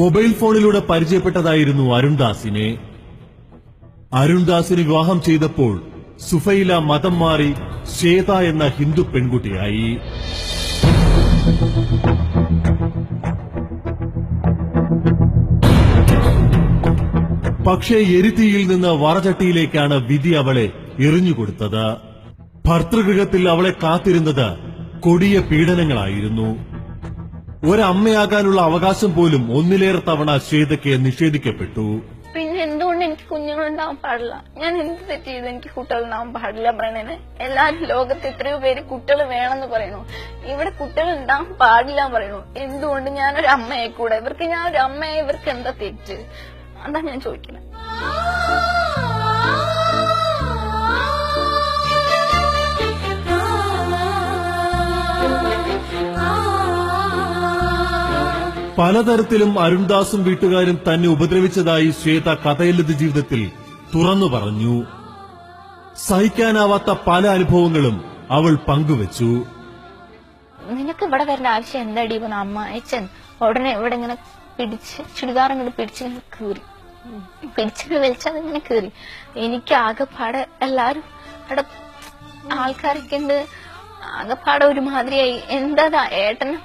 Mobile ഫോണിലൂടെ പരിചയപ്പെട്ടതായിരുന്നു അരുൺദാസിനെ. അരുൺദാസിന് വിവാഹം ചെയ്തപ്പോൾ സുഫൈല മതം മാറി ശ്വേത എന്ന ഹിന്ദു പെൺകുട്ടിയായി. പക്ഷേ എരിതീയിൽ നിന്ന് വറചട്ടിയിലേക്കാണ് വിധി അവളെ എറിഞ്ഞുകൊടുത്തത്. ഭർതൃഗൃഹത്തിൽ അവളെ കാത്തിരുന്നത് കൊടിയ പീഡനങ്ങളായിരുന്നു. ഒരമ്മയാകാനുള്ള അവകാശം പോലും ഒന്നിലേറെ തവണ ശ്വേതയ്ക്ക് നിഷേധിക്കപ്പെട്ടു. പിന്നെ എന്തുകൊണ്ട് എനിക്ക് കുഞ്ഞുങ്ങളുണ്ടാവാൻ പാടില്ല? ഞാൻ എന്ത് തെറ്റ് ചെയ്ത് എനിക്ക് കുട്ടികളുണ്ടാവാൻ പാടില്ല പറയണേന്? എല്ലാരും ലോകത്ത് എത്രയോ പേര് കുട്ടികൾ വേണമെന്ന് പറയണു, ഇവിടെ കുട്ടികൾ ഉണ്ടാവാൻ പാടില്ല പറയണു. എന്തുകൊണ്ട് ഞാനൊരു അമ്മയെ കൂടെ? ഇവർക്ക് ഞാനൊരു അമ്മയെ, ഇവർക്ക് എന്താ തെറ്റ്? അതാ ഞാൻ ചോദിക്കുന്നത്. പലതരത്തിലും അരുൺദാസും വീട്ടുകാരും തന്നെ ഉപദ്രവിച്ചതായി ശ്വേത കഥയില്ലത് ജീവിതത്തിൽ തുറന്നു പറഞ്ഞു. സഹിക്കാനാവാത്ത പല അനുഭവങ്ങളും അവൾ പങ്കുവച്ചു. നിനക്ക് ഇവിടെ വരേണ്ട ആവശ്യം എന്താടി? ഇപ്പൊ അമ്മ അച്ഛൻ ഉടനെ ഇവിടെ ഇങ്ങനെ പിടിച്ച് ചുരിദാർ ഇങ്ങനെ പിടിച്ചിങ്ങനെ കീറി, പിടിച്ചിങ്ങനെ വലിച്ചത് ഇങ്ങനെ കീറി. എനിക്ക് ആകെപ്പാടെ എല്ലാരും അവിടെ ആൾക്കാരൊക്കെ ഉണ്ട്, ആകെപ്പാടെ ഒരുമാതിരിയായി. എന്താ ഏട്ടന്